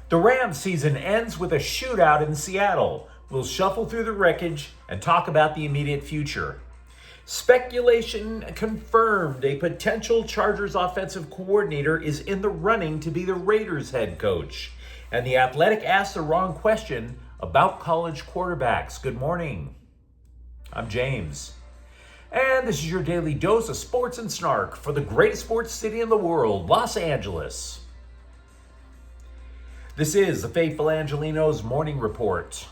The Rams season ends with a shootout in Seattle. We'll shuffle through the wreckage and talk about the immediate future. Speculation confirmed a potential Chargers offensive coordinator is in the running to be the Raiders head coach. And The Athletic asked the wrong question about college quarterbacks. Good morning. I'm James. And this is your daily dose of sports and snark for the greatest sports city in the world, Los Angeles. This is the faithful Angelenos morning report.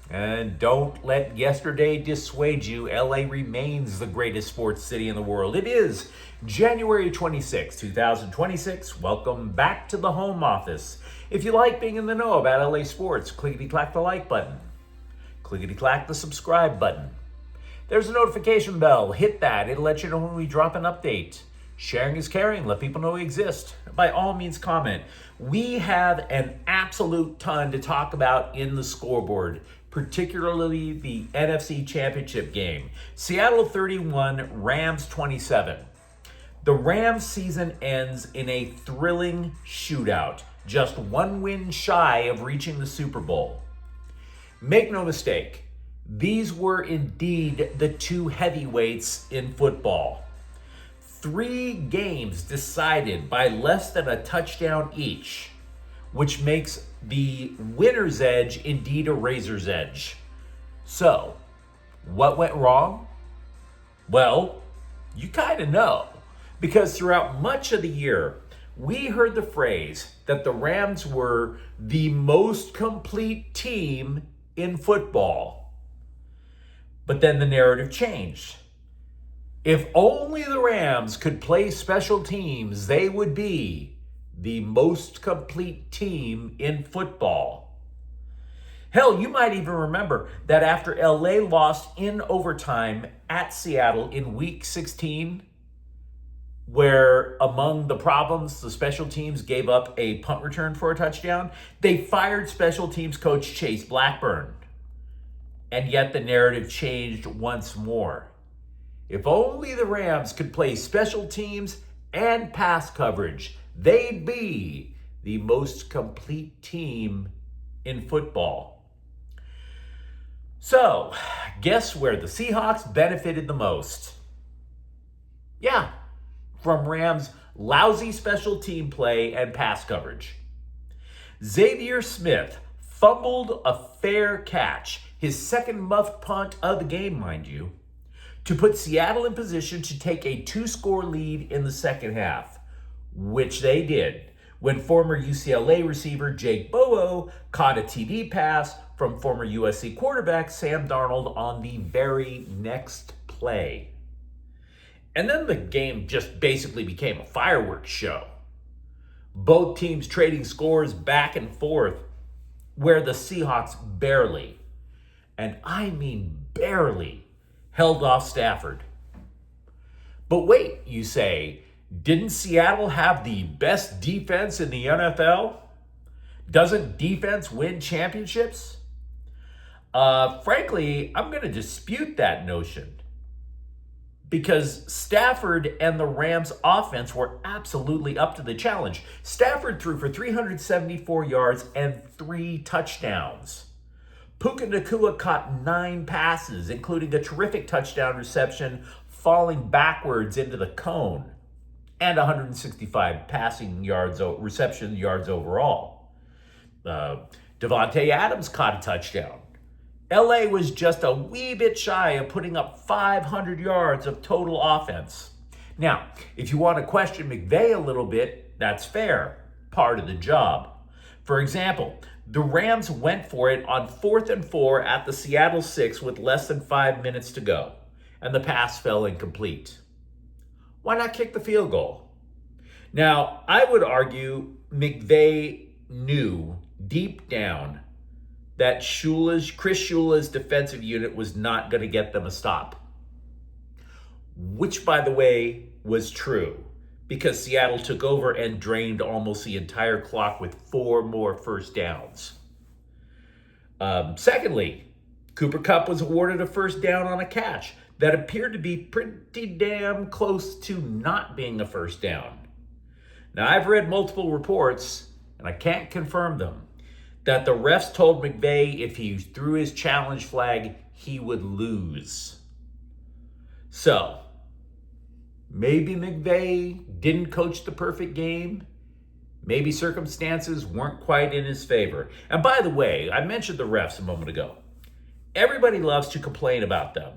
And don't let yesterday dissuade you. LA remains the greatest sports city in the world. It is January 26, 2026. Welcome back to the home office. If you like being in the know about LA sports, clickety-clack the like button. Clickety-clack the subscribe button. There's a notification bell. Hit that. It'll let you know when we drop an update. Sharing is caring. Let people know we exist. By all means, comment. We have an absolute ton to talk about in the scoreboard, particularly the NFC Championship game. Seattle 31, Rams 27. The Rams season ends in a thrilling shootout, just one win shy of reaching the Super Bowl. Make no mistake, these were indeed the two heavyweights in football. 3 games decided by less than a touchdown each, which makes the winner's edge indeed a razor's edge. So, what went wrong? Well, you kind of know, because throughout much of the year, we heard the phrase that the Rams were the most complete team in football. But then the narrative changed. If only the Rams could play special teams, they would be the most complete team in football. Hell, you might even remember that after LA lost in overtime at Seattle in week 16, where among the problems, the special teams gave up a punt return for a touchdown, they fired special teams coach Chase Blackburn. And yet the narrative changed once more. If only the Rams could play special teams and pass coverage, they'd be the most complete team in football. So, guess where the Seahawks benefited the most? Yeah, from Rams' lousy special team play and pass coverage. Xavier Smith fumbled a fair catch, his second muffed punt of the game, mind you, to put Seattle in position to take a 2-score lead in the second half, which they did when former UCLA receiver Jake Bobo caught a TD pass from former USC quarterback Sam Darnold on the very next play. And then the game just basically became a fireworks show. Both teams trading scores back and forth, where the Seahawks barely, and I mean barely, held off Stafford. But wait, you say, didn't Seattle have the best defense in the NFL? Doesn't defense win championships? Frankly, I'm going to dispute that notion, because Stafford and the Rams offense were absolutely up to the challenge. Stafford threw for 374 yards and 3 touchdowns. Puka Nacua caught 9 passes, including a terrific touchdown reception falling backwards into the cone, and 165 reception yards overall. Devontae Adams caught a touchdown. LA was just a wee bit shy of putting up 500 yards of total offense. Now, if you want to question McVay a little bit, that's fair, part of the job. For example, the Rams went for it on 4th and 4 at the Seattle 6 with less than 5 minutes to go, and the pass fell incomplete. Why not kick the field goal? Now, I would argue McVay knew deep down that Chris Shula's defensive unit was not going to get them a stop, which, by the way, was true, because Seattle took over and drained almost the entire clock with 4 more first downs. Secondly, Cooper Kupp was awarded a first down on a catch that appeared to be pretty damn close to not being a first down. Now, I've read multiple reports, and I can't confirm them, that the refs told McVay if he threw his challenge flag, he would lose. So, maybe McVay didn't coach the perfect game. Maybe circumstances weren't quite in his favor. And by the way, I mentioned the refs a moment ago. Everybody loves to complain about them,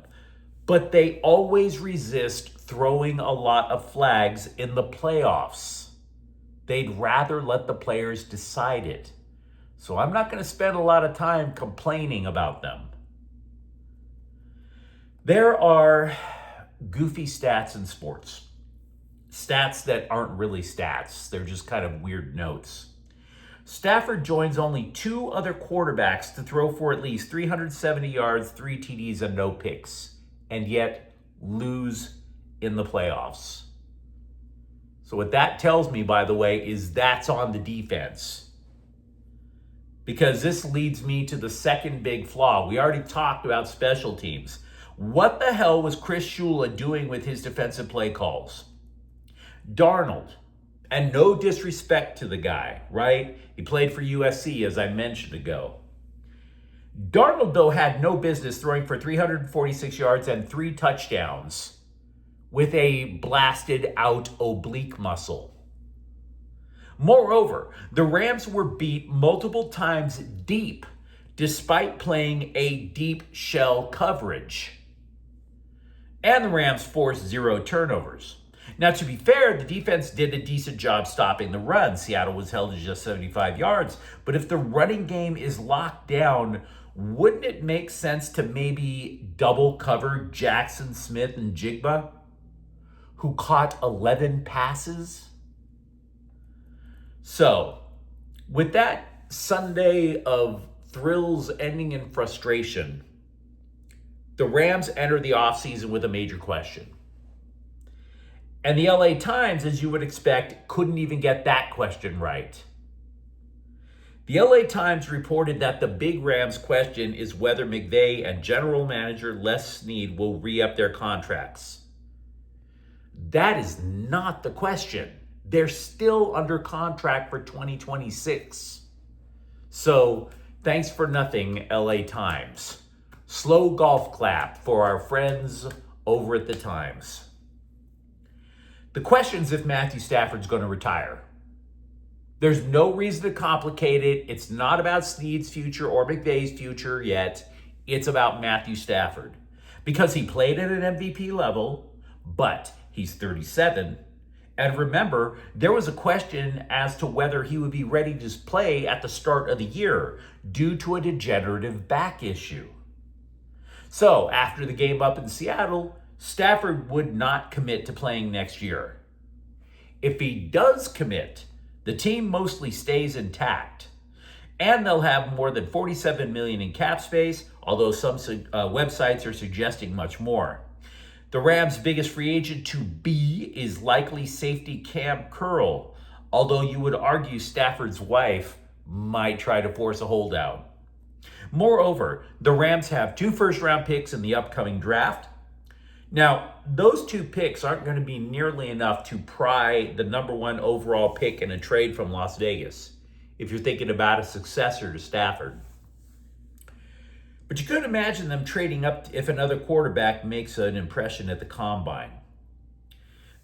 but they always resist throwing a lot of flags in the playoffs. They'd rather let the players decide it. So I'm not going to spend a lot of time complaining about them. There are goofy stats in sports. Stats that aren't really stats. They're just kind of weird notes. Stafford joins only 2 other quarterbacks to throw for at least 370 yards, 3 TDs, and no picks, and yet lose in the playoffs. So what that tells me, by the way, is that's on the defense. Because this leads me to the second big flaw. We already talked about special teams. What the hell was Chris Shula doing with his defensive play calls? Darnold, and no disrespect to the guy, right? He played for USC, as I mentioned ago. Darnold, though, had no business throwing for 346 yards and 3 touchdowns with a blasted out oblique muscle. Moreover, the Rams were beat multiple times deep despite playing a deep shell coverage. And the Rams forced 0 turnovers. Now, to be fair, the defense did a decent job stopping the run. Seattle was held to just 75 yards. But if the running game is locked down, wouldn't it make sense to maybe double cover Jackson Smith and Jigba, who caught 11 passes? So, with that Sunday of thrills ending in frustration, the Rams enter the offseason with a major question. And the LA Times, as you would expect, couldn't even get that question right. The LA Times reported that the big Rams question is whether McVay and general manager Les Snead will re-up their contracts. That is not the question. They're still under contract for 2026. So, thanks for nothing, LA Times. Slow golf clap for our friends over at the Times. The question is if Matthew Stafford's going to retire. There's no reason to complicate it. It's not about Snead's future or McVay's future yet. It's about Matthew Stafford. Because he played at an MVP level, but he's 37. And remember, there was a question as to whether he would be ready to play at the start of the year due to a degenerative back issue. So, after the game up in Seattle, Stafford would not commit to playing next year. If he does commit, the team mostly stays intact, and they'll have more than $47 million in cap space, although some websites are suggesting much more. The Rams' biggest free agent to be is likely safety Cam Curl, although you would argue Stafford's wife might try to force a holdout. Moreover, the Rams have 2 first-round picks in the upcoming draft. Now, those 2 picks aren't going to be nearly enough to pry the number 1 overall pick in a trade from Las Vegas, if you're thinking about a successor to Stafford. But you could imagine them trading up if another quarterback makes an impression at the combine.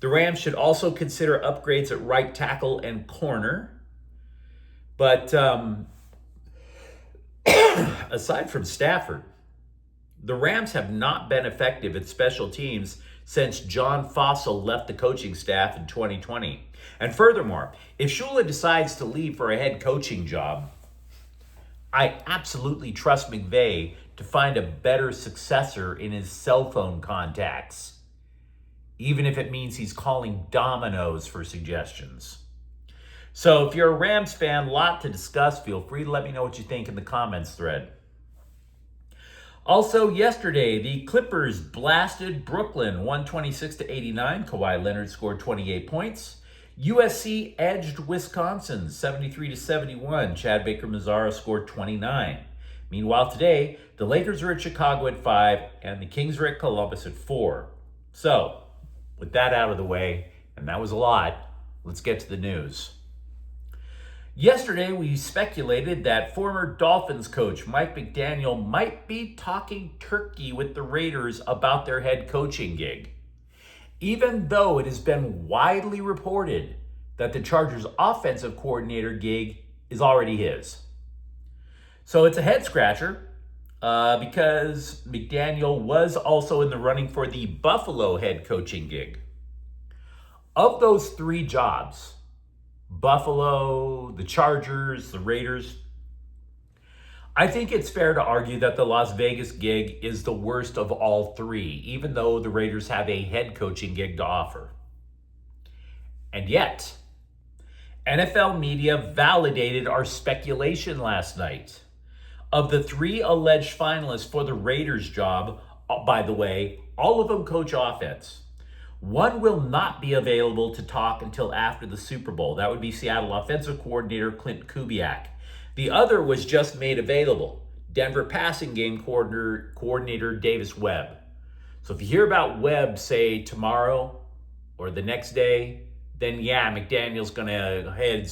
The Rams should also consider upgrades at right tackle and corner. But aside from Stafford, the Rams have not been effective at special teams since John Fossil left the coaching staff in 2020. And furthermore, if Shula decides to leave for a head coaching job, I absolutely trust McVay to find a better successor in his cell phone contacts, even if it means he's calling Domino's for suggestions. So if you're a Rams fan, lot to discuss. Feel free to let me know what you think in the comments thread. Also yesterday, the Clippers blasted Brooklyn 126-89. Kawhi Leonard scored 28 points. USC edged Wisconsin 73-71. Chad Baker-Mazara scored 29. Meanwhile today, the Lakers are at Chicago at 5 and the Kings are at Columbus at 4. So, with that out of the way, and that was a lot, let's get to the news. Yesterday, we speculated that former Dolphins coach Mike McDaniel might be talking turkey with the Raiders about their head coaching gig, even though it has been widely reported that the Chargers' offensive coordinator gig is already his. So it's a head scratcher because McDaniel was also in the running for the Buffalo head coaching gig. Of those three jobs, Buffalo, the Chargers, the Raiders, I think it's fair to argue that the Las Vegas gig is the worst of all three, even though the Raiders have a head coaching gig to offer. And yet, NFL media validated our speculation last night. Of the three alleged finalists for the Raiders job, by the way, all of them coach offense. One will not be available to talk until after the Super Bowl. That would be Seattle offensive coordinator Clint Kubiak. The other was just made available, Denver passing game coordinator Davis Webb. So if you hear about Webb, say tomorrow or the next day, then yeah, McDaniel's going to head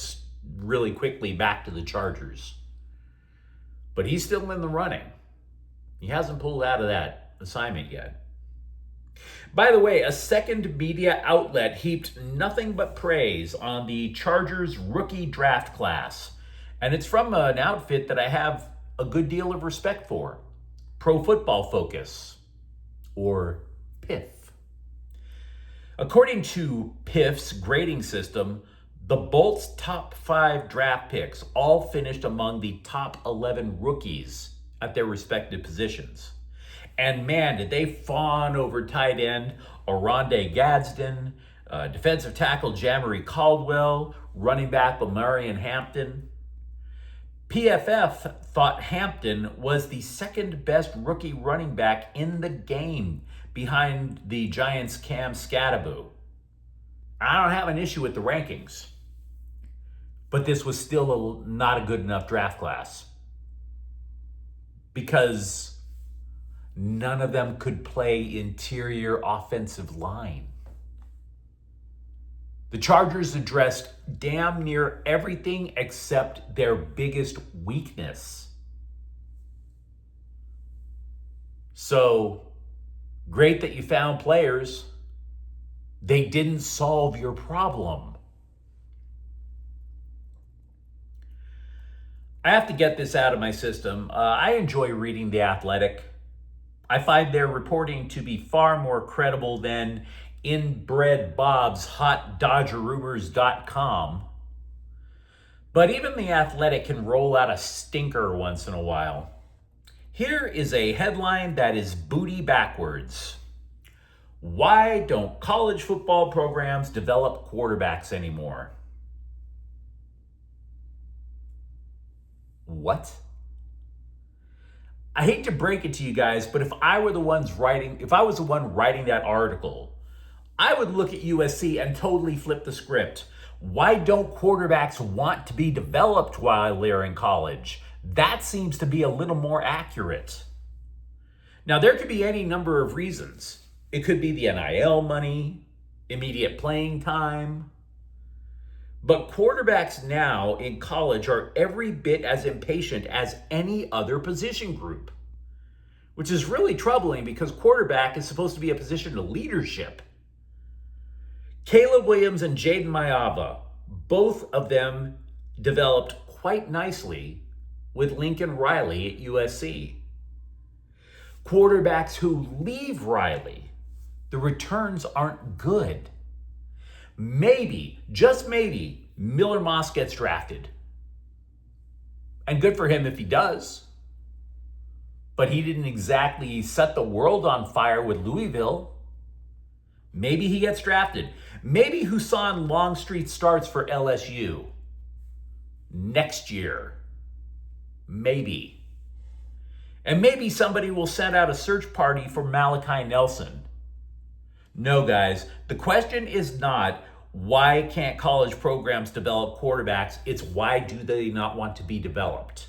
really quickly back to the Chargers. But he's still in the running. He hasn't pulled out of that assignment yet. By the way, a second media outlet heaped nothing but praise on the Chargers rookie draft class. And it's from an outfit that I have a good deal of respect for, Pro Football Focus, or PIF. According to PIF's grading system, the Bolts' top 5 draft picks all finished among the top 11 rookies at their respective positions. And man, did they fawn over tight end Oronde Gadsden, defensive tackle Jamari Caldwell, running back Lamarian Hampton. PFF thought Hampton was the second best rookie running back in the game behind the Giants' Cam Scatterbo. I don't have an issue with the rankings, but this was still not a good enough draft class because none of them could play interior offensive line. The Chargers addressed damn near everything except their biggest weakness. So, great that you found players. They didn't solve your problem. I have to get this out of my system. I enjoy reading The Athletic. I find their reporting to be far more credible than Inbred Bob's HotDodgerRumors.com. But even The Athletic can roll out a stinker once in a while. Here is a headline that is booty backwards. Why don't college football programs develop quarterbacks anymore? What? I hate to break it to you guys, but if I was the one writing that article, I would look at USC and totally flip the script. Why don't quarterbacks want to be developed while they're in college? That seems to be a little more accurate. Now, there could be any number of reasons. It could be the NIL money, immediate playing time. But quarterbacks now in college are every bit as impatient as any other position group, which is really troubling because quarterback is supposed to be a position of leadership. Caleb Williams and Jaden Mayava, both of them developed quite nicely with Lincoln Riley at USC. Quarterbacks who leave Riley, the returns aren't good. Maybe, just maybe, Miller Moss gets drafted. And good for him if he does. But he didn't exactly set the world on fire with Louisville. Maybe he gets drafted. Maybe Hassan Longstreet starts for LSU next year. Maybe. And maybe somebody will send out a search party for Malachi Nelson. No, guys, the question is not why can't college programs develop quarterbacks? It's why do they not want to be developed?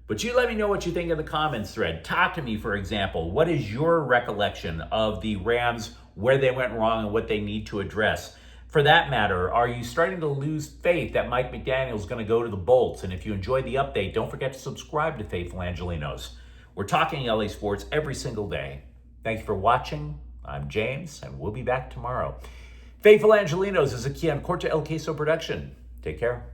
But you let me know what you think in the comments thread. Talk to me, for example. What is your recollection of the Rams, where they went wrong and what they need to address? For that matter, are you starting to lose faith that Mike McDaniel's going to go to the Bolts? And if you enjoyed the update, don't forget to subscribe to Faithful Angelenos. We're talking LA sports every single day. Thank you for watching. I'm James, and we'll be back tomorrow. Faithful Angelenos is a Kian Corte El Queso production. Take care.